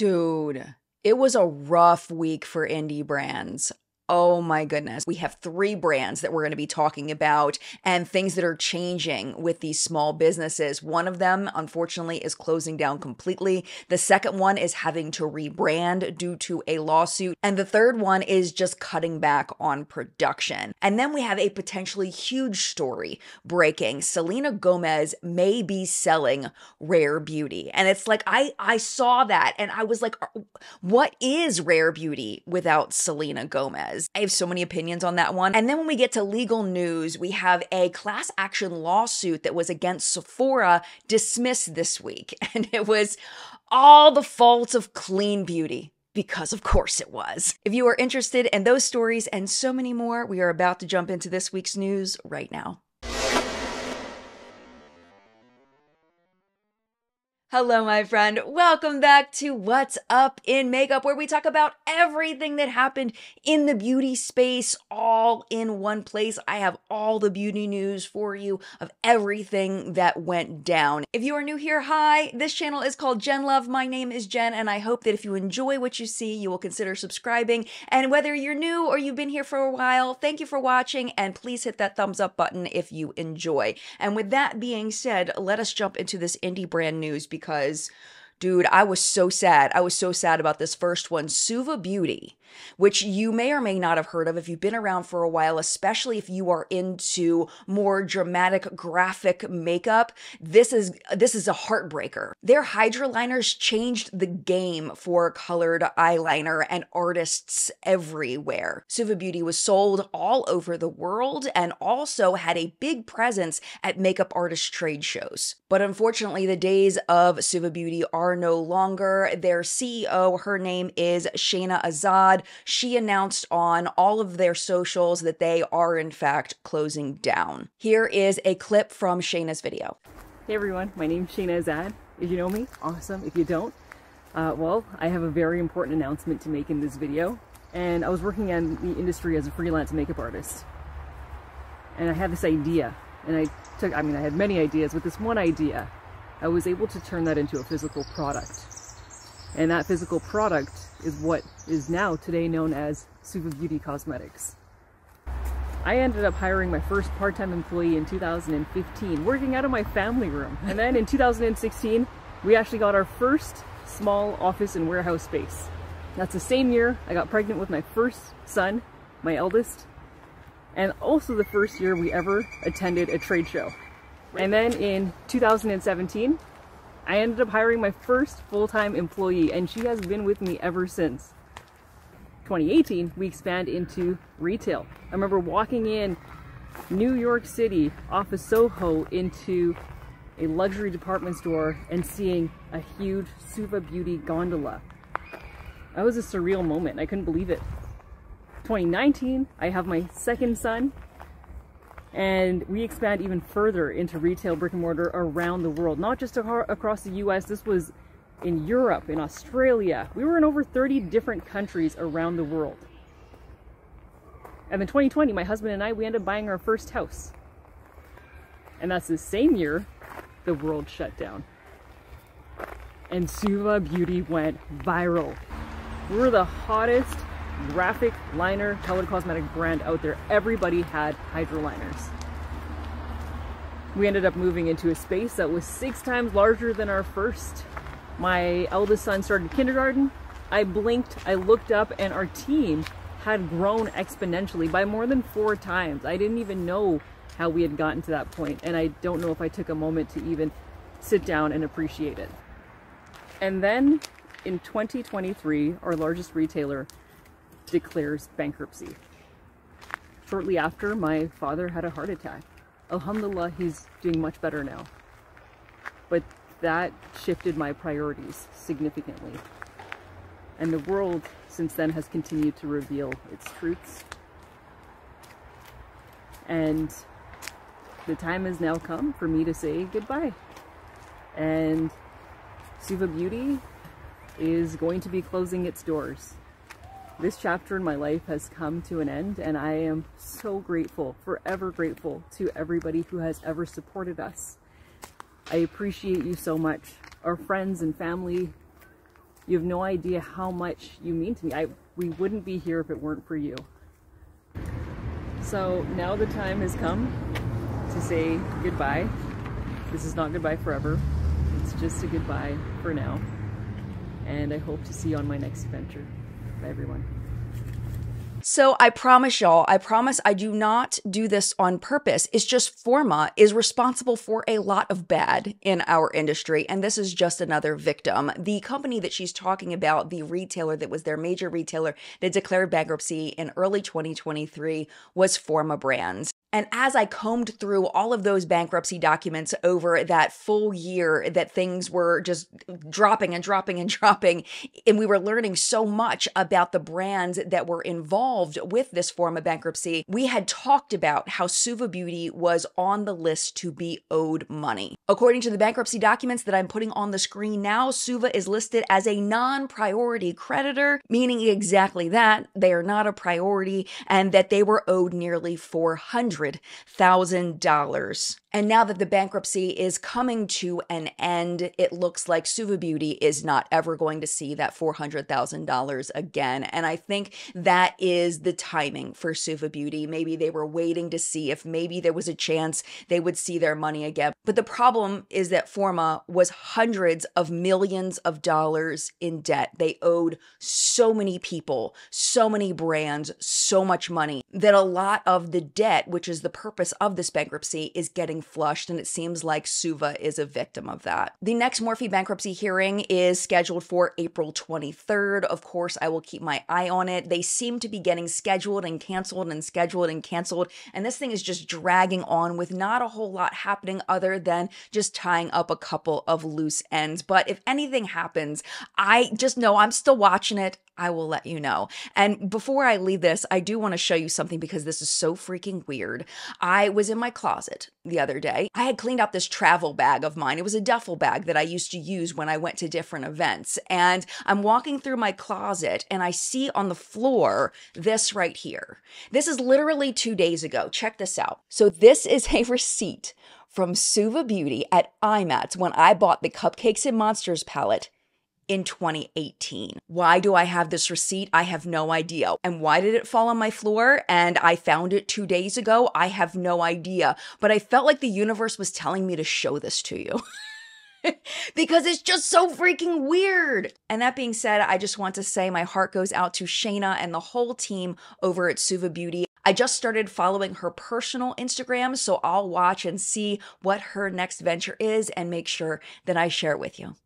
Dude, it was a rough week for indie brands. Oh my goodness. We have three brands that we're going to be talking about and things that are changing with these small businesses. One of them, unfortunately, is closing down completely. The second one is having to rebrand due to a lawsuit. And the third one is just cutting back on production. And then we have a potentially huge story breaking. Selena Gomez may be selling Rare Beauty. And it's like, I saw that and I was like, what is Rare Beauty without Selena Gomez? I have so many opinions on that one. And then when we get to legal news, we have a class action lawsuit that was against Sephora dismissed this week. And it was all the faults of clean beauty. Because of course it was. If you are interested in those stories and so many more, we are about to jump into this week's news right now. Hello, my friend. Welcome back to What's Up in Makeup, where we talk about everything that happened in the beauty space all in one place. I have all the beauty news for you of everything that went down. If you are new here, hi. This channel is called JENLUV. My name is Jen, and I hope that if you enjoy what you see, you will consider subscribing. And whether you're new or you've been here for a while, thank you for watching, and please hit that thumbs up button if you enjoy. And with that being said, let us jump into this indie brand news because, dude, I was so sad. I was so sad about this first one, JENLUV Beauty, which you may or may not have heard of if you've been around for a while, especially if you are into more dramatic graphic makeup. This is a heartbreaker. Their Hydroliners changed the game for colored eyeliner and artists everywhere. JENLUV Beauty was sold all over the world and also had a big presence at makeup artist trade shows. But unfortunately, the days of JENLUV Beauty are no longer. Their CEO, her name is Shayna Azad. She announced on all of their socials that they are in fact closing down. Here is a clip from Shayna's video. Hey everyone, my name's Shayna Azad. If you know me, awesome. If you don't, well, I have a very important announcement to make in this video. And I was working in the industry as a freelance makeup artist. And I had this idea, and I had many ideas, but this one idea, I was able to turn that into a physical product. And that physical product is what is now today known as JENLUV Beauty Cosmetics. I ended up hiring my first part-time employee in 2015, working out of my family room. And then in 2016, we actually got our first small office and warehouse space. That's the same year I got pregnant with my first son, my eldest, and also the first year we ever attended a trade show. And then in 2017, I ended up hiring my first full-time employee, and she has been with me ever since. 2018, we expand into retail. I remember walking in New York City off of Soho into a luxury department store and seeing a huge JENLUV Beauty gondola. That was a surreal moment. I couldn't believe it. 2019, I have my second son, and we expand even further into retail brick and mortar around the world, not just across the US. This was in Europe, in Australia. We were in over 30 different countries around the world. And in 2020, my husband and I, we ended up buying our first house. And that's the same year the world shut down. And JENLUV Beauty went viral. We were the hottest graphic liner colored cosmetic brand out there. Everybody had Hydroliners. We ended up moving into a space that was 6 times larger than our first. My eldest son started kindergarten. I blinked, I looked up, and our team had grown exponentially by more than 4 times. I didn't even know how we had gotten to that point, and I don't know if I took a moment to even sit down and appreciate it. And then in 2023, our largest retailer declares bankruptcy. Shortly after, my father had a heart attack. Alhamdulillah, he's doing much better now. But that shifted my priorities significantly. And the world since then has continued to reveal its truths. And the time has now come for me to say goodbye. And JENLUV Beauty is going to be closing its doors. This chapter in my life has come to an end, and I am so grateful, forever grateful to everybody who has ever supported us. I appreciate you so much. Our friends and family, You have no idea how much you mean to me. We wouldn't be here if it weren't for you. So now the time has come to say goodbye. This is not goodbye forever. It's just a goodbye for now. And I hope to see you on my next adventure. Bye, everyone. So I promise y'all, I promise I do not do this on purpose. It's just Forma is responsible for a lot of bad in our industry, and this is just another victim. The company that she's talking about, the retailer that was their major retailer that declared bankruptcy in early 2023, was Forma Brands. And as I combed through all of those bankruptcy documents over that full year that things were just dropping and dropping and dropping, and we were learning so much about the brands that were involved with this Forma bankruptcy, we had talked about how Suva Beauty was on the list to be owed money. According to the bankruptcy documents that I'm putting on the screen now, Suva is listed as a non-priority creditor, meaning exactly that, they are not a priority, and that they were owed nearly $400,000. And now that the bankruptcy is coming to an end, it looks like Suva Beauty is not ever going to see that $400,000 again. And I think that is the timing for Suva Beauty. Maybe they were waiting to see if maybe there was a chance they would see their money again. But the problem is that Forma was hundreds of millions of dollars in debt. They owed so many people, so many brands, so much money that a lot of the debt, which is the purpose of this bankruptcy, is getting flushed, and it seems like Suva is a victim of that. The next Morphe bankruptcy hearing is scheduled for April 23rd. Of course, I will keep my eye on it. They seem to be getting scheduled and canceled and scheduled and canceled, and this thing is just dragging on with not a whole lot happening other than just tying up a couple of loose ends. But if anything happens, I just know I'm still watching it. I will let you know. And before I leave this, I do want to show you something because this is so freaking weird. I was in my closet the other day. I had cleaned out this travel bag of mine. It was a duffel bag that I used to use when I went to different events. And I'm walking through my closet and I see on the floor this right here. This is literally 2 days ago. Check this out. So this is a receipt from Suva Beauty at IMATS when I bought the Cupcakes and Monsters palette in 2018. Why do I have this receipt? I have no idea. And why did it fall on my floor and I found it 2 days ago? I have no idea. But I felt like the universe was telling me to show this to you. Because it's just so freaking weird. And that being said, I just want to say my heart goes out to Shayna and the whole team over at Suva Beauty. I just started following her personal Instagram, so I'll watch and see what her next venture is and make sure that I share it with you.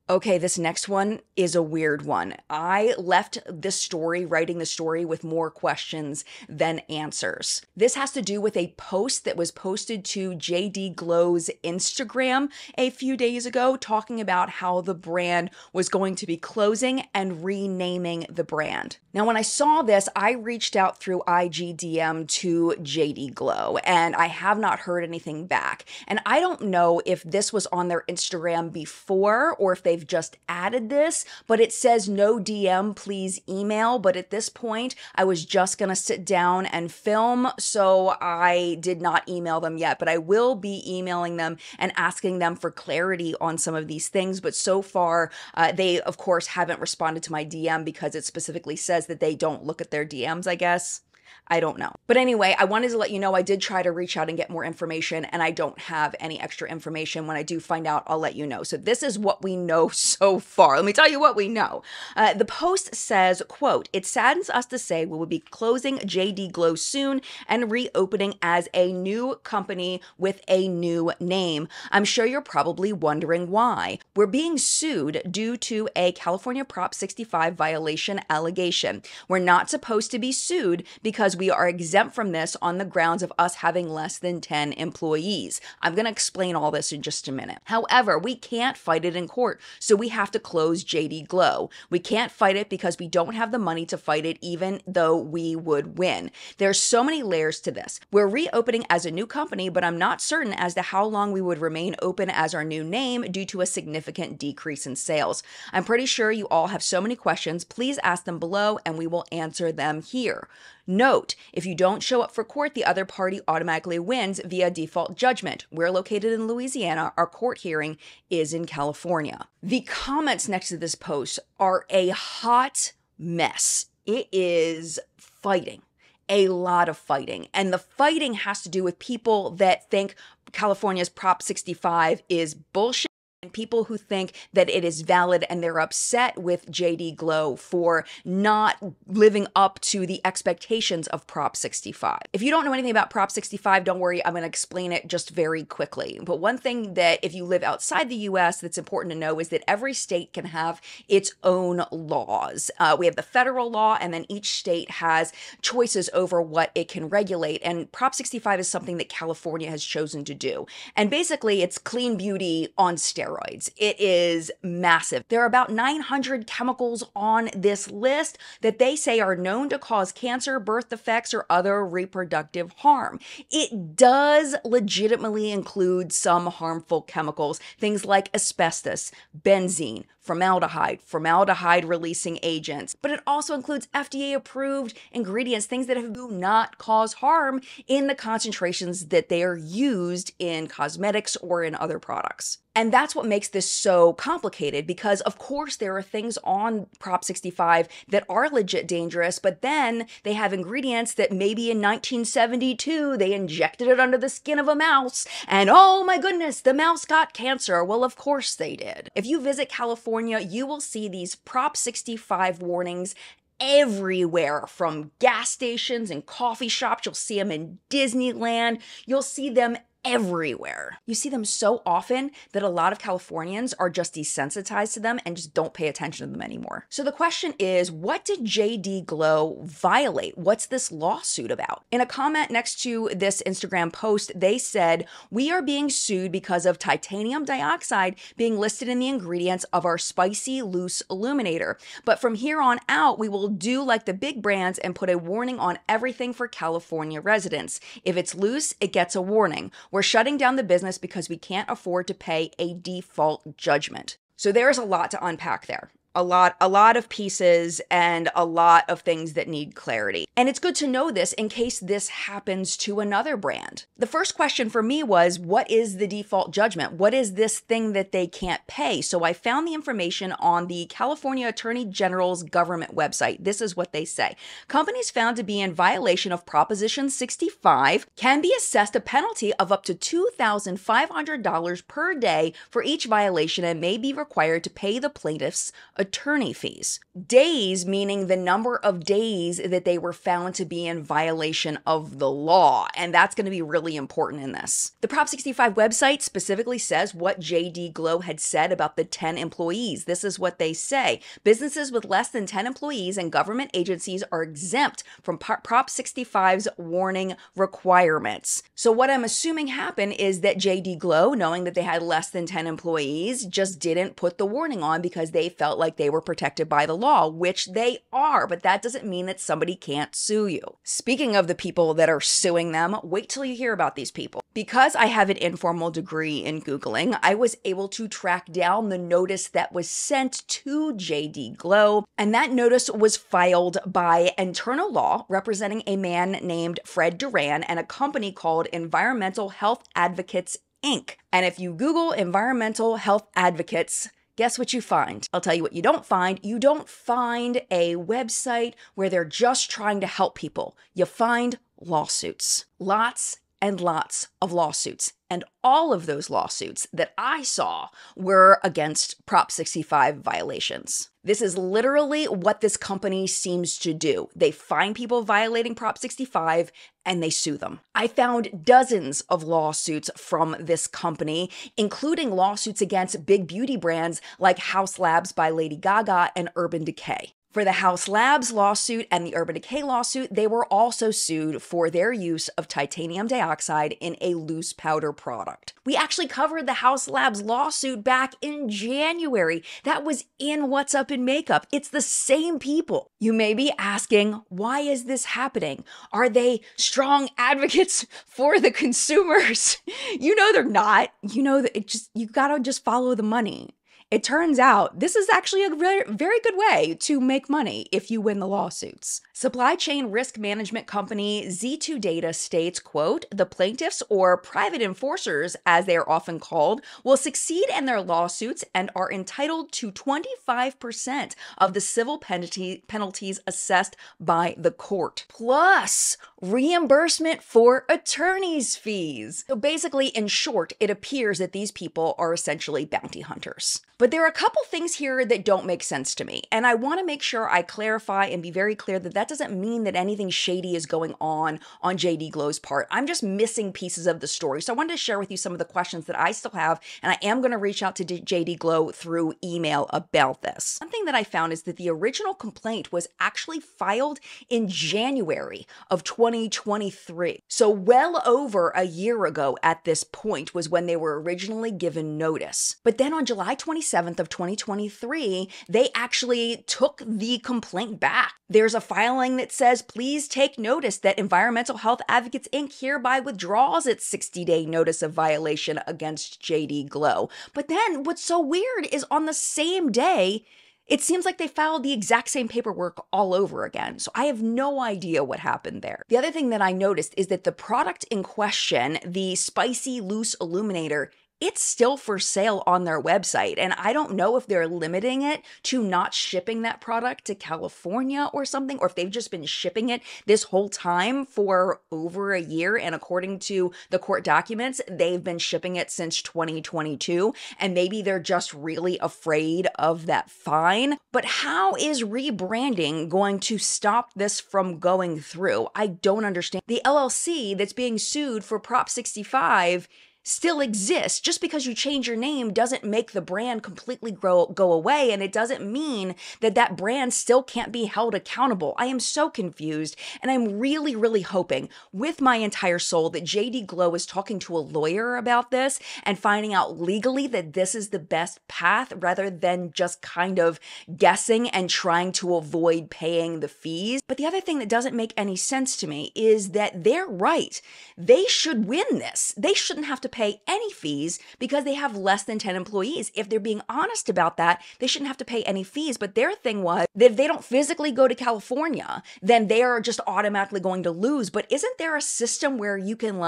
Okay, this next one is a weird one. I left this story, writing the story, with more questions than answers. This has to do with a post that was posted to JD Glow's Instagram a few days ago, talking about how the brand was going to be closing and renaming the brand. Now, when I saw this, I reached out through IGDM to JD Glow, and I have not heard anything back. And I don't know if this was on their Instagram before or if they've just added this, but it says no DM, please email. But at this point, I was just gonna sit down and film, so I did not email them yet, but I will be emailing them and asking them for clarity on some of these things. But so far, they of course haven't responded to my DM because it specifically says that they don't look at their DMs, I guess. I don't know. But anyway, I wanted to let you know I did try to reach out and get more information, and I don't have any extra information. When I do find out, I'll let you know. So this is what we know so far. Let me tell you what we know. The post says, quote, "It saddens us to say we will be closing JD Glow soon and reopening as a new company with a new name. I'm sure you're probably wondering why. We're being sued due to a California Prop 65 violation allegation. We're not supposed to be sued because we are exempt from this on the grounds of us having less than 10 employees. I'm going to explain all this in just a minute. However, we can't fight it in court, so we have to close JD Glow. We can't fight it because we don't have the money to fight it, even though we would win. There's so many layers to this. We're reopening as a new company, but I'm not certain as to how long we would remain open as our new name due to a significant decrease in sales. I'm pretty sure you all have so many questions. Please ask them below and we will answer them here. Note, if you don't show up for court, the other party automatically wins via default judgment. We're located in Louisiana. Our court hearing is in California. The comments next to this post are a hot mess. It is fighting. A lot of fighting. And the fighting has to do with people that think California's Prop 65 is bullshit, and people who think that it is valid, and they're upset with JD Glow for not living up to the expectations of Prop 65. If you don't know anything about Prop 65, don't worry, I'm going to explain it just very quickly. But one thing that if you live outside the US that's important to know is that every state can have its own laws. We have the federal law, and then each state has choices over what it can regulate. And Prop 65 is something that California has chosen to do. And basically, it's clean beauty on steroids. It is massive. There are about 900 chemicals on this list that they say are known to cause cancer, birth defects, or other reproductive harm. It does legitimately include some harmful chemicals, things like asbestos, benzene, formaldehyde releasing agents, but it also includes FDA approved ingredients, things that do not cause harm in the concentrations that they are used in cosmetics or in other products. And that's what makes this so complicated, because of course there are things on Prop 65 that are legit dangerous, but then they have ingredients that maybe in 1972 they injected it under the skin of a mouse, and oh my goodness, the mouse got cancer. Well, of course they did. If you visit California, you will see these Prop 65 warnings everywhere, from gas stations and coffee shops. You'll see them in Disneyland. You'll see them everywhere. You see them so often that a lot of Californians are just desensitized to them and just don't pay attention to them anymore. So the question is, what did JD Glow violate? What's this lawsuit about? In a comment next to this Instagram post, they said, "We are being sued because of titanium dioxide being listed in the ingredients of our spicy loose illuminator. But from here on out, we will do like the big brands and put a warning on everything for California residents. If it's loose, it gets a warning. We're shutting down the business because we can't afford to pay a default judgment." So there's a lot to unpack there. A lot of pieces and a lot of things that need clarity. And it's good to know this in case this happens to another brand. The first question for me was, what is the default judgment? What is this thing that they can't pay? So I found the information on the California Attorney General's government website. This is what they say. Companies found to be in violation of Proposition 65 can be assessed a penalty of up to $2,500 per day for each violation and may be required to pay the plaintiffs attorney fees. Days meaning the number of days that they were found to be in violation of the law. And that's going to be really important in this. The Prop 65 website specifically says what JD Glow had said about the 10 employees. This is what they say. Businesses with less than 10 employees and government agencies are exempt from Prop 65's warning requirements. So what I'm assuming happened is that JD Glow, knowing that they had less than 10 employees, just didn't put the warning on because they felt like they were protected by the law, which they are, but that doesn't mean that somebody can't sue you. Speaking of the people that are suing them, wait till you hear about these people. Because I have an informal degree in Googling, I was able to track down the notice that was sent to JD Glow, and that notice was filed by Internal Law, representing a man named Fred Duran and a company called Environmental Health Advocates, Inc. And if you Google Environmental Health Advocates, guess what you find? I'll tell you what you don't find. You don't find a website where they're just trying to help people. You find lawsuits. Lots and lots of lawsuits. And all of those lawsuits that I saw were against Prop 65 violations. This is literally what this company seems to do. They find people violating Prop 65 and they sue them. I found dozens of lawsuits from this company, including lawsuits against big beauty brands like House Labs by Lady Gaga and Urban Decay. For the House Labs lawsuit and the Urban Decay lawsuit, they were also sued for their use of titanium dioxide in a loose powder product. We actually covered the House Labs lawsuit back in January. That was in What's Up in Makeup. It's the same people. You may be asking, why is this happening? Are they strong advocates for the consumers? You know they're not. You know that you gotta just follow the money. It turns out this is actually a very good way to make money if you win the lawsuits. Supply chain risk management company Z2 Data states, quote, "The plaintiffs, or private enforcers as they are often called, will succeed in their lawsuits and are entitled to 25% of the civil penalties assessed by the court, plus reimbursement for attorney's fees." So basically, in short, it appears that these people are essentially bounty hunters. But there are a couple things here that don't make sense to me, and I want to make sure I clarify and be very clear that that doesn't mean that anything shady is going on JD Glow's part. I'm just missing pieces of the story. So I wanted to share with you some of the questions that I still have, and I am going to reach out to JD Glow through email about this. One thing that I found is that the original complaint was actually filed in January of 2023. So well over a year ago at this point was when they were originally given notice. But then on July 27th of 2023, they actually took the complaint back. There's a filing that says, "Please take notice that Environmental Health Advocates Inc. hereby withdraws its 60-day notice of violation against JD Glow." But then what's so weird is on the same day, it seems like they filed the exact same paperwork all over again. So I have no idea what happened there. The other thing that I noticed is that the product in question, the Spicy Loose Illuminator, it's still for sale on their website. And I don't know if they're limiting it to not shipping that product to California or something, or if they've just been shipping it this whole time for over a year. And according to the court documents, they've been shipping it since 2022. And maybe they're just really afraid of that fine. But how is rebranding going to stop this from going through? I don't understand. The LLC that's being sued for Prop 65 still exists. Just because you change your name doesn't make the brand completely go away, and it doesn't mean that that brand still can't be held accountable. I am so confused, and I'm really, really hoping with my entire soul that JD Glow is talking to a lawyer about this and finding out legally that this is the best path rather than just kind of guessing and trying to avoid paying the fees. But the other thing that doesn't make any sense to me is that they're right. They should win this. They shouldn't have to pay any fees because they have less than 10 employees. If they're being honest about that, they shouldn't have to pay any fees. But their thing was that if they don't physically go to California, then they are just automatically going to lose. But isn't there a system where you can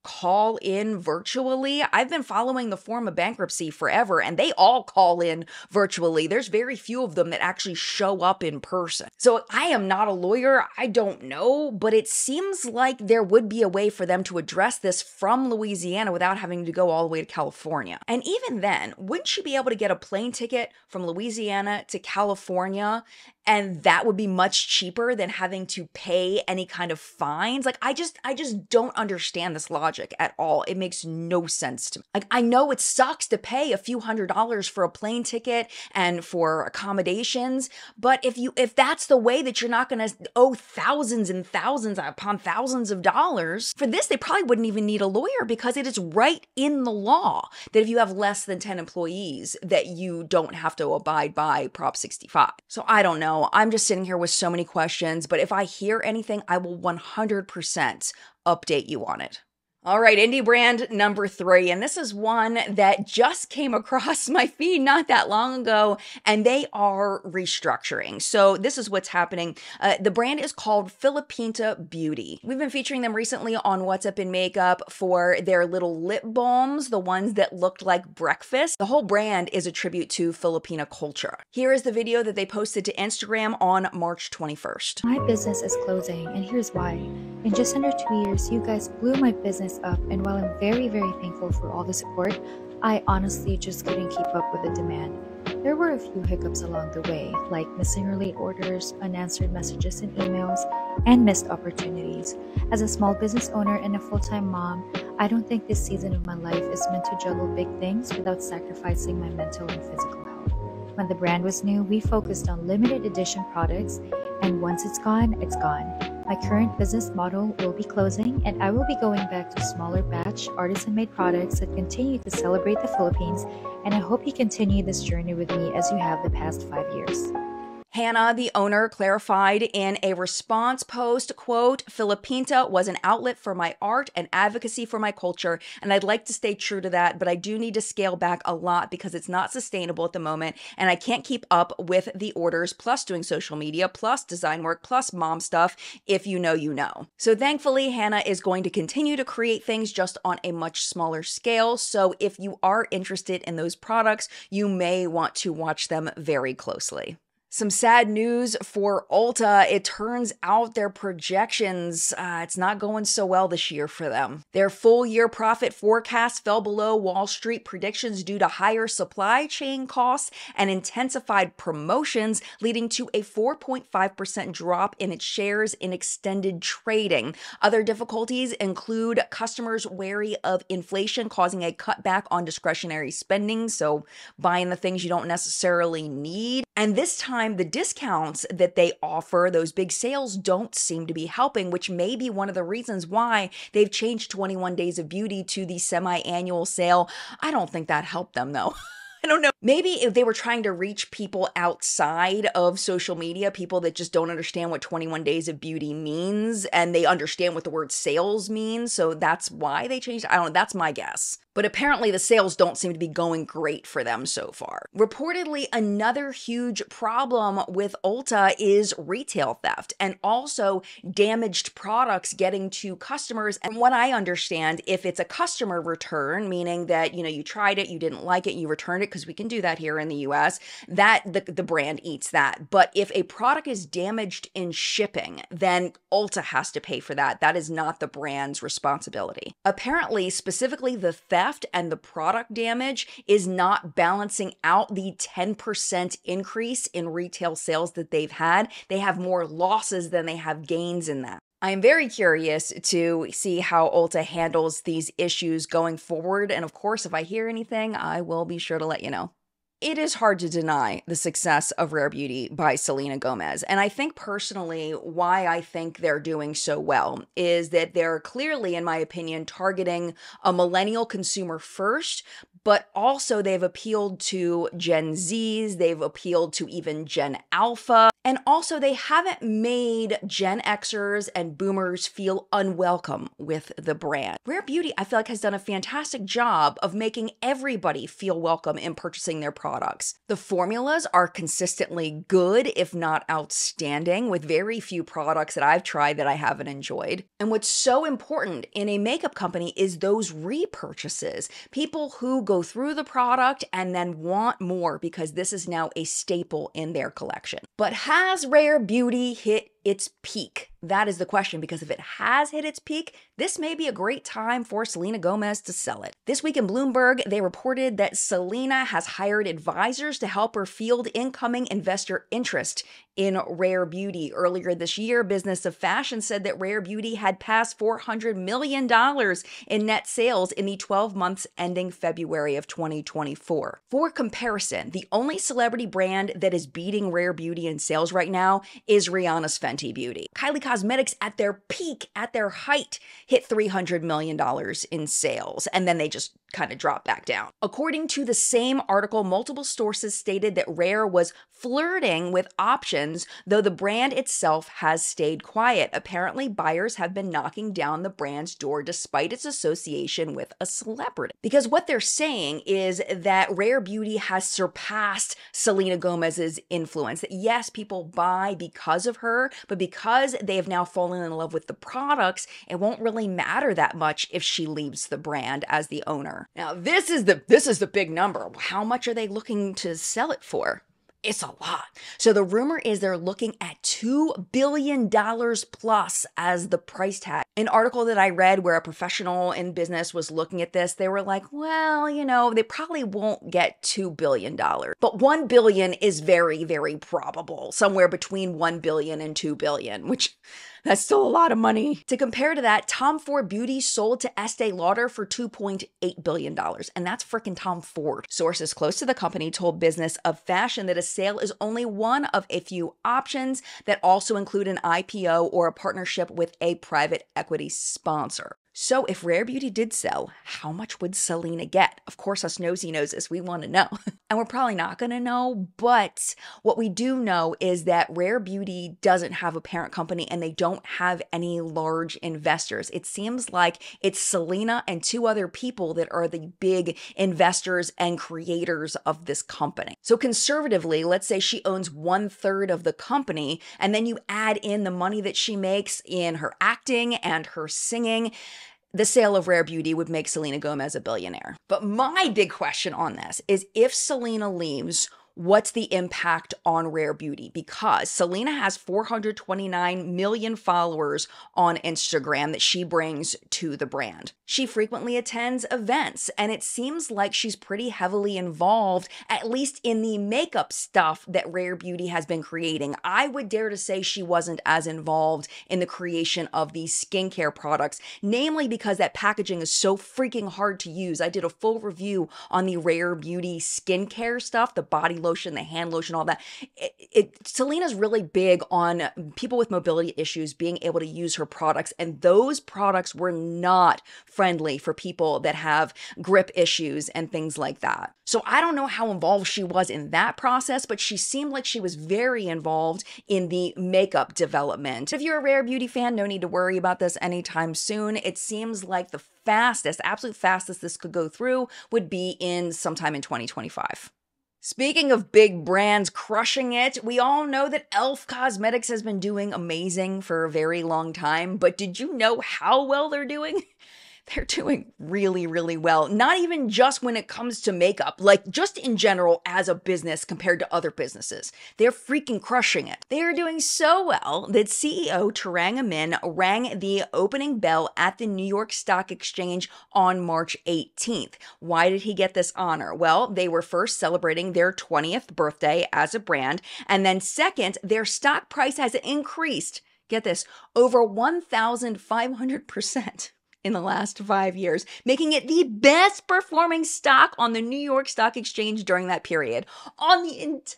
call in virtually? I've been following the form of bankruptcy forever, and they all call in virtually. There's very few of them that actually show up in person. So I am not a lawyer. I don't know, but it seems like there would be a way for them to address this from Louisiana without having to go all the way to California. And even then, wouldn't you be able to get a plane ticket from Louisiana to California? And that would be much cheaper than having to pay any kind of fines. I just don't understand this logic at all. It makes no sense to me. I know it sucks to pay a few $100s for a plane ticket and for accommodations, but if that's the way that you're not going to owe thousands and thousands upon thousands of dollars for this, they probably wouldn't even need a lawyer because it is right in the law that if you have less than 10 employees that you don't have to abide by Prop 65. So I don't know. I'm just sitting here with so many questions, but if I hear anything, I will 100% update you on it. All right, indie brand number 3, and this is one that just came across my feed not that long ago, and they are restructuring. So this is what's happening. The brand is called Filipina Beauty. We've been featuring them recently on What's Up in Makeup for their little lip balms, the ones that looked like breakfast. The whole brand is a tribute to Filipina culture. Here is the video that they posted to Instagram on March 21st. My business is closing, and here's why. In just under 2 years, you guys blew my business up, and while I'm very, very thankful for all the support, I honestly just couldn't keep up with the demand. There were a few hiccups along the way, like missing or late orders, unanswered messages and emails, and missed opportunities. As a small business owner and a full-time mom, I don't think this season of my life is meant to juggle big things without sacrificing my mental and physical health. When the brand was new, we focused on limited edition products, and once it's gone, it's gone. My current business model will be closing, and I will be going back to smaller batch, artisan-made products that continue to celebrate the Philippines, and I hope you continue this journey with me as you have the past 5 years. Hannah, the owner, clarified in a response post, quote, "Filipina was an outlet for my art and advocacy for my culture, and I'd like to stay true to that, but I do need to scale back a lot because it's not sustainable at the moment, and I can't keep up with the orders, plus doing social media, plus design work, plus mom stuff. If you know, you know." So thankfully, Hannah is going to continue to create things just on a much smaller scale, so if you are interested in those products, you may want to watch them very closely. Some sad news for Ulta. It turns out their projections, it's not going so well this year for them. Their full year profit forecast fell below Wall Street predictions due to higher supply chain costs and intensified promotions, leading to a 4.5% drop in its shares in extended trading. Other difficulties include customers wary of inflation causing a cutback on discretionary spending, so buying the things you don't necessarily need. And this time, the discounts that they offer, those big sales, don't seem to be helping, which may be one of the reasons why they've changed 21 Days of Beauty to the semi-annual sale. I don't think that helped them, though. I don't know. Maybe if they were trying to reach people outside of social media, people that just don't understand what 21 Days of Beauty means, and they understand what the word sales means, so that's why they changed it. I don't know. That's my guess. But apparently the sales don't seem to be going great for them so far. Reportedly, another huge problem with Ulta is retail theft and also damaged products getting to customers. And what I understand, if it's a customer return, meaning that, you tried it, you didn't like it, you returned it, because we can do that here in the US, that the brand eats that. But if a product is damaged in shipping, then Ulta has to pay for that. That is not the brand's responsibility. Apparently, specifically the theft and the product damage is not balancing out the 10% increase in retail sales that they've had. They have more losses than they have gains in that. I am very curious to see how Ulta handles these issues going forward. And of course, if I hear anything, I will be sure to let you know. It is hard to deny the success of Rare Beauty by Selena Gomez. And I think personally why I think they're doing so well is that they're clearly, in my opinion, targeting a millennial consumer first, but also they've appealed to Gen Zs, they've appealed to even Gen Alpha, and also they haven't made Gen Xers and Boomers feel unwelcome with the brand. Rare Beauty, I feel like, has done a fantastic job of making everybody feel welcome in purchasing their products. The formulas are consistently good, if not outstanding, with very few products that I've tried that I haven't enjoyed. And what's so important in a makeup company is those repurchases. People who go through the product and then want more because this is now a staple in their collection. But has Rare Beauty hit its peak? That is the question, because if it has hit its peak, this may be a great time for Selena Gomez to sell it. This week in Bloomberg, they reported that Selena has hired advisors to help her field incoming investor interest in Rare Beauty. Earlier this year, Business of Fashion said that Rare Beauty had passed $400 million in net sales in the 12 months ending February of 2024. For comparison, the only celebrity brand that is beating Rare Beauty in sales right now is Rihanna's Fenty Beauty. Kylie Cosmetics, at their peak, at their height, hit $300 million in sales, and then they just kind of dropped back down. According to the same article, multiple sources stated that Rare was flirting with options, though the brand itself has stayed quiet. Apparently, buyers have been knocking down the brand's door despite its association with a celebrity. Because what they're saying is that Rare Beauty has surpassed Selena Gomez's influence. That yes, people buy because of her, but because they have now fallen in love with the products, it won't really matter that much if she leaves the brand as the owner. Now, this is the big number. How much are they looking to sell it for? It's a lot. So the rumor is they're looking at $2 billion plus as the price tag. An article that I read where a professional in business was looking at this, they were like, well, they probably won't get $2 billion. But $1 billion is very, very probable. Somewhere between $1 billion and $2 billion, which that's still a lot of money. To compare to that, Tom Ford Beauty sold to Estee Lauder for $2.8 billion. And that's freaking Tom Ford. Sources close to the company told Business of Fashion that a sale is only one of a few options that also include an IPO or a partnership with a private equity sponsor. So if Rare Beauty did sell, how much would Selena get? Of course, us nosy noses, we want to know. And we're probably not going to know, but what we do know is that Rare Beauty doesn't have a parent company and they don't have any large investors. It seems like it's Selena and two other people that are the big investors and creators of this company. So conservatively, let's say she owns 1/3 of the company, and then you add in the money that she makes in her acting and her singing. The sale of Rare Beauty would make Selena Gomez a billionaire. But my big question on this is, if Selena leaves, what's the impact on Rare Beauty? Because Selena has 429 million followers on Instagram that she brings to the brand. She frequently attends events, and it seems like she's pretty heavily involved, at least in the makeup stuff that Rare Beauty has been creating. I would dare to say she wasn't as involved in the creation of these skincare products, namely because that packaging is so freaking hard to use. I did a full review on the Rare Beauty skincare stuff, the body lotion, the hand lotion, all that. Selena's really big on people with mobility issues being able to use her products, and those products were not friendly for people that have grip issues and things like that. So I don't know how involved she was in that process, but she seemed like she was very involved in the makeup development. If you're a Rare Beauty fan, no need to worry about this anytime soon. It seems like the fastest, absolute fastest this could go through would be in sometime in 2025. Speaking of big brands crushing it, we all know that e.l.f. Cosmetics has been doing amazing for a very long time, but did you know how well they're doing? They're doing really, really well. Not even just when it comes to makeup, like just in general as a business compared to other businesses. They're freaking crushing it. They are doing so well that CEO Tarang Amin rang the opening bell at the New York Stock Exchange on March 18th. Why did he get this honor? Well, they were first celebrating their 20th birthday as a brand, and then second, their stock price has increased, get this, over 1,500%. in the last 5 years, making it the best performing stock on the New York Stock Exchange during that period. On the entire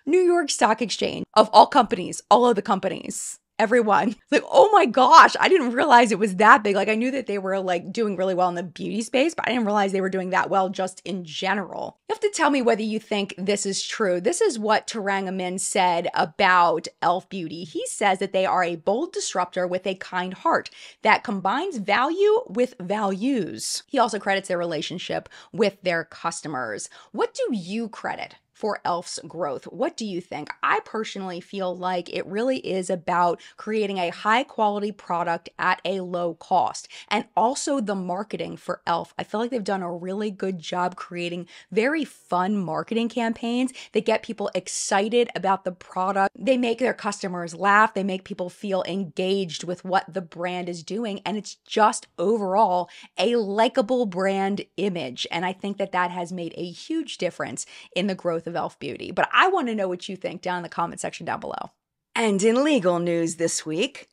New York Stock Exchange, of all companies, all of the companies, everyone. Like, oh my gosh, I didn't realize it was that big. Like, I knew that they were like doing really well in the beauty space, but I didn't realize they were doing that well just in general. You have to tell me whether you think this is true. This is what Tarang Amin said about e.l.f. Beauty. He says that they are a bold disruptor with a kind heart that combines value with values. He also credits their relationship with their customers. What do you credit for e.l.f.'s growth? What do you think? I personally feel like it really is about creating a high quality product at a low cost, and also the marketing for e.l.f. I feel like they've done a really good job creating very fun marketing campaigns that get people excited about the product. They make their customers laugh. They make people feel engaged with what the brand is doing, and it's just overall a likable brand image. And I think that that has made a huge difference in the growth of e.l.f. Beauty. But I want to know what you think down in the comment section down below. And in legal news this week,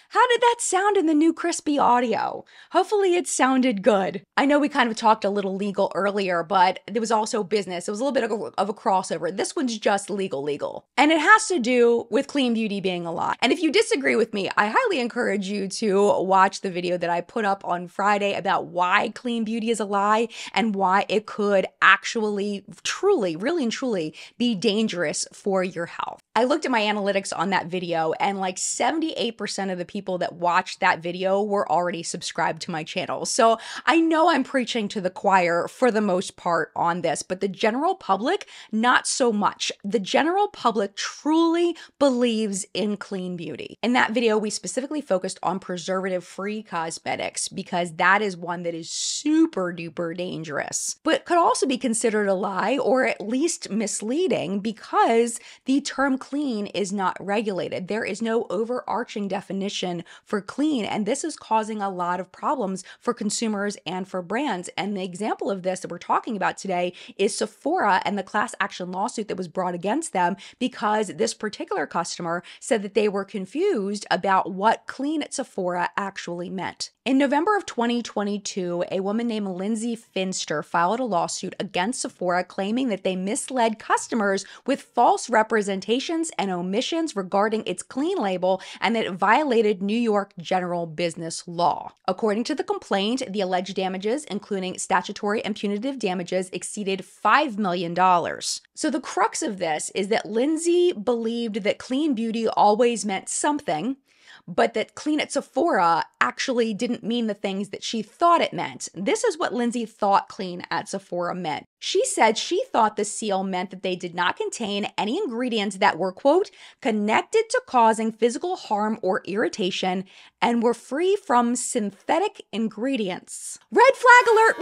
how did that sound in the new crispy audio? Hopefully it sounded good. I know we kind of talked a little legal earlier, but there was also business. It was a little bit of a crossover. This one's just legal. And it has to do with clean beauty being a lie. And if you disagree with me, I highly encourage you to watch the video that I put up on Friday about why clean beauty is a lie and why it could actually, truly, really and truly be dangerous for your health. I looked at my analytics on that video, and like 78% of the people that watched that video were already subscribed to my channel. So I know I'm preaching to the choir for the most part on this, but the general public, not so much. The general public truly believes in clean beauty. In that video, we specifically focused on preservative-free cosmetics because that is one that is super duper dangerous, but could also be considered a lie or at least misleading because the term clean is not regulated. There is no overarching definition for clean, and this is causing a lot of problems for consumers and for brands. And the example of this that we're talking about today is Sephora and the class action lawsuit that was brought against them because this particular customer said that they were confused about what clean at Sephora actually meant. In November of 2022, a woman named Lindsay Finster filed a lawsuit against Sephora claiming that they misled customers with false representations and omissions regarding its clean label and that it violated violated New York general business law. According to the complaint, the alleged damages, including statutory and punitive damages, exceeded $5 million. So the crux of this is that Lindsay believed that clean beauty always meant something, but that clean at Sephora actually didn't mean the things that she thought it meant. This is what Lindsay thought clean at Sephora meant. She said she thought the seal meant that they did not contain any ingredients that were, quote, connected to causing physical harm or irritation and were free from synthetic ingredients. Red flag alert,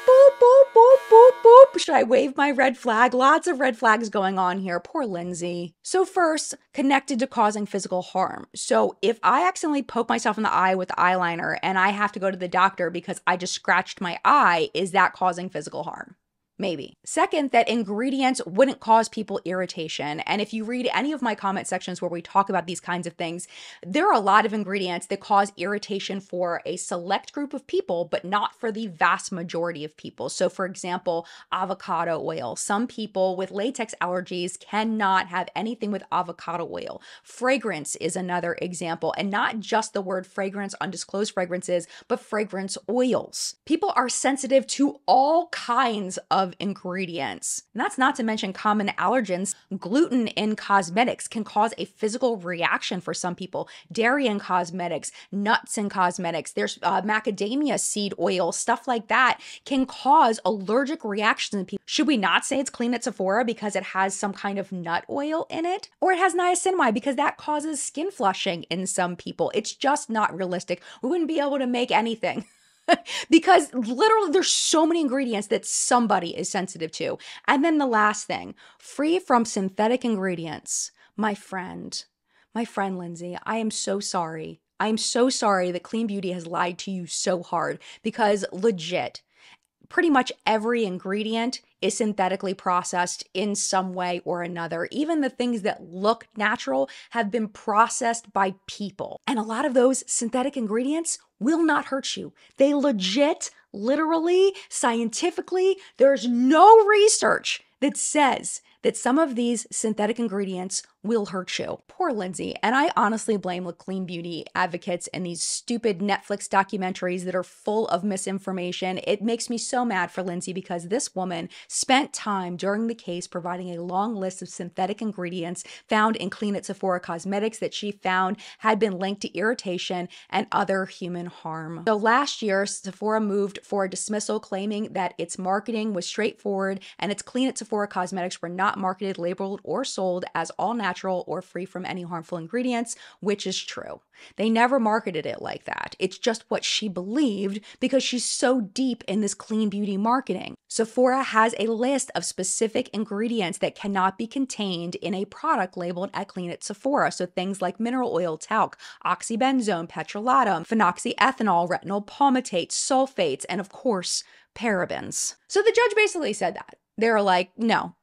boop, boop, boop, boop, boop. Should I wave my red flag? Lots of red flags going on here. Poor Lindsay. So first, connected to causing physical harm. So if I accidentally poke myself in the eye with eyeliner and I have to go to the doctor because I just scratched my eye, is that causing physical harm? Maybe. Second, that ingredients wouldn't cause people irritation. And if you read any of my comment sections where we talk about these kinds of things, there are a lot of ingredients that cause irritation for a select group of people, but not for the vast majority of people. So for example, avocado oil. Some people with latex allergies cannot have anything with avocado oil. Fragrance is another example. And not just the word fragrance, undisclosed fragrances, but fragrance oils. People are sensitive to all kinds of ingredients. And that's not to mention common allergens. Gluten in cosmetics can cause a physical reaction for some people. Dairy in cosmetics, nuts in cosmetics, there's macadamia seed oil, stuff like that can cause allergic reactions in people. Should we not say it's clean at Sephora because it has some kind of nut oil in it? Or it has niacinamide because that causes skin flushing in some people. It's just not realistic. We wouldn't be able to make anything. Because literally there's so many ingredients that somebody is sensitive to. And then the last thing, free from synthetic ingredients. My friend Lindsay, I am so sorry. I'm so sorry that Clean Beauty has lied to you so hard because legit, pretty much every ingredient is synthetically processed in some way or another. Even the things that look natural have been processed by people. And a lot of those synthetic ingredients will not hurt you. They legit, literally, scientifically, there's no research that says that some of these synthetic ingredients will hurt you. Poor Lindsay. And I honestly blame the clean beauty advocates and these stupid Netflix documentaries that are full of misinformation. It makes me so mad for Lindsay because this woman spent time during the case providing a long list of synthetic ingredients found in Clean at Sephora cosmetics that she found had been linked to irritation and other human harm. So last year, Sephora moved for a dismissal claiming that its marketing was straightforward and its Clean at Sephora cosmetics were not marketed, labeled, or sold as all natural or free from any harmful ingredients, which is true. They never marketed it like that. It's just what she believed because she's so deep in this clean beauty marketing. Sephora has a list of specific ingredients that cannot be contained in a product labeled at Clean at Sephora. So things like mineral oil, talc, oxybenzone, petrolatum, phenoxyethanol, retinol palmitate, sulfates, and of course, parabens. So the judge basically said that. They're like, no,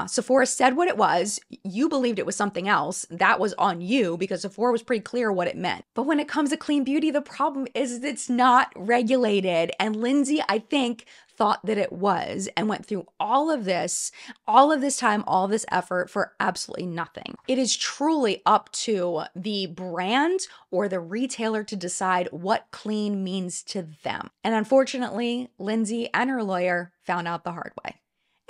Sephora said what it was. You believed it was something else. That was on you because Sephora was pretty clear what it meant. But when it comes to clean beauty, the problem is it's not regulated. And Lindsay, I think, thought that it was and went through all of this time, all this effort for absolutely nothing. It is truly up to the brand or the retailer to decide what clean means to them. And unfortunately, Lindsay and her lawyer found out the hard way.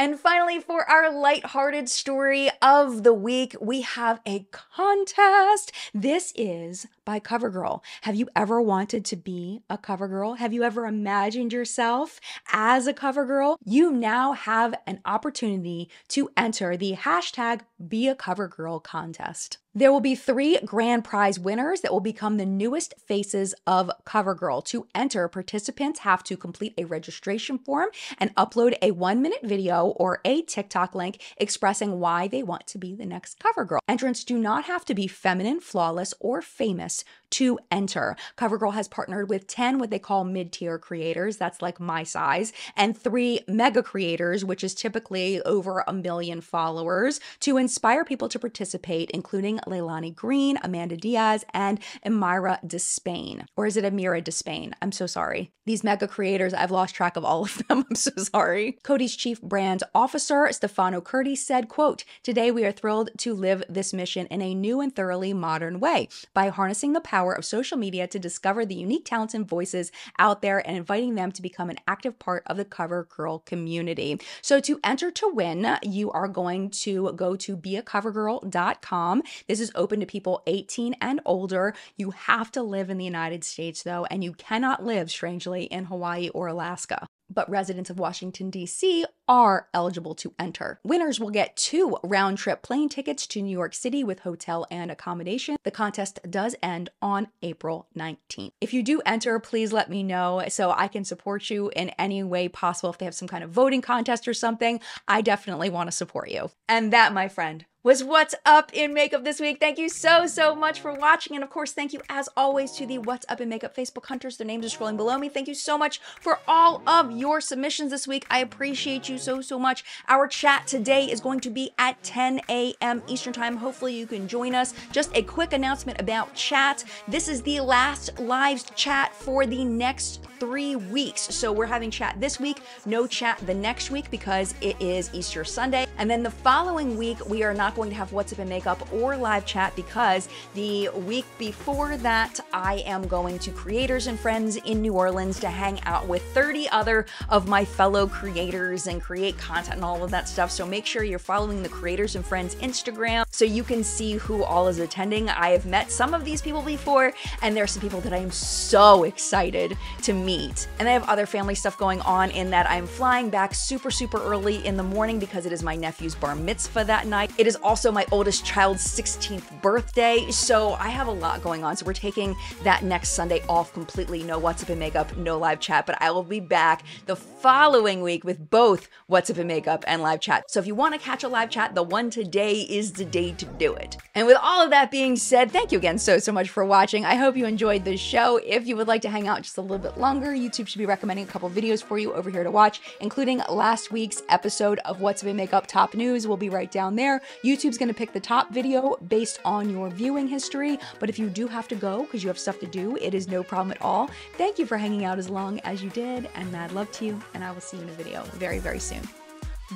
And finally, for our lighthearted story of the week, we have a contest. This is by CoverGirl. Have you ever wanted to be a CoverGirl? Have you ever imagined yourself as a CoverGirl? You now have an opportunity to enter the hashtag Be a CoverGirl contest. There will be 3 grand prize winners that will become the newest faces of CoverGirl. To enter, participants have to complete a registration form and upload a 1-minute video or a TikTok link expressing why they want to be the next CoverGirl. Entrants do not have to be feminine, flawless, or famous to enter. CoverGirl has partnered with 10 what they call mid-tier creators, that's like my size, and 3 mega creators, which is typically over 1 million followers, to inspire people to participate, including Leilani Green, Amanda Diaz, and Amira Despain. Or is it Amira Despain? I'm so sorry. These mega creators, I've lost track of all of them. I'm so sorry. Coty's chief brand officer, Stefano Curti, said, quote, "Today we are thrilled to live this mission in a new and thoroughly modern way by harnessing the power of social media to discover the unique talents and voices out there and inviting them to become an active part of the CoverGirl community." So to enter to win, you are going to go to beacovergirl.com. This is open to people 18 and older. You have to live in the United States though, and you cannot live, strangely, in Hawaii or Alaska. But residents of Washington, D.C. are eligible to enter. Winners will get 2 round-trip plane tickets to New York City with hotel and accommodation. The contest does end on April 19th. If you do enter, please let me know so I can support you in any way possible. If they have some kind of voting contest or something, I definitely want to support you. And that, my friend, was what's up in makeup this week. Thank you so much for watching. And of course, thank you as always to the What's Up in Makeup Facebook hunters. Their names are scrolling below me. Thank you so much for all of your submissions this week. I appreciate you so much. Our chat today is going to be at 10 a.m. Eastern time. Hopefully you can join us. Just a quick announcement about chat. This is the last live chat for the next 3 weeks. So we're having chat this week, no chat the next week because it is Easter Sunday. And then the following week, we are not going to have What's Up in Makeup or live chat because the week before that, I am going to Creators and Friends in New Orleans to hang out with 30 other of my fellow creators and create content and all of that stuff. So make sure you're following the Creators and Friends Instagram so you can see who all is attending. I have met some of these people before, and there are some people that I am so excited to meet. And I have other family stuff going on in that I'm flying back super early in the morning because it is my nephew's bar mitzvah that night. It is also my oldest child's 16th birthday, so I have a lot going on. So we're taking that next Sunday off completely. No What's Up in Makeup, no live chat, but I will be back the following week with both What's Up in Makeup and live chat. So if you want to catch a live chat, the one today is the day to do it. And with all of that being said, thank you again so much for watching. I hope you enjoyed this show. If you would like to hang out just a little bit longer, YouTube should be recommending a couple videos for you over here to watch, including last week's episode of What's Up in Makeup Top News will be right down there. YouTube's going to pick the top video based on your viewing history, but if you do have to go because you have stuff to do, it is no problem at all. Thank you for hanging out as long as you did, and mad love to you, and I will see you in a video very soon.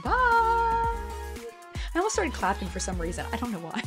Bye! I almost started clapping for some reason. I don't know why.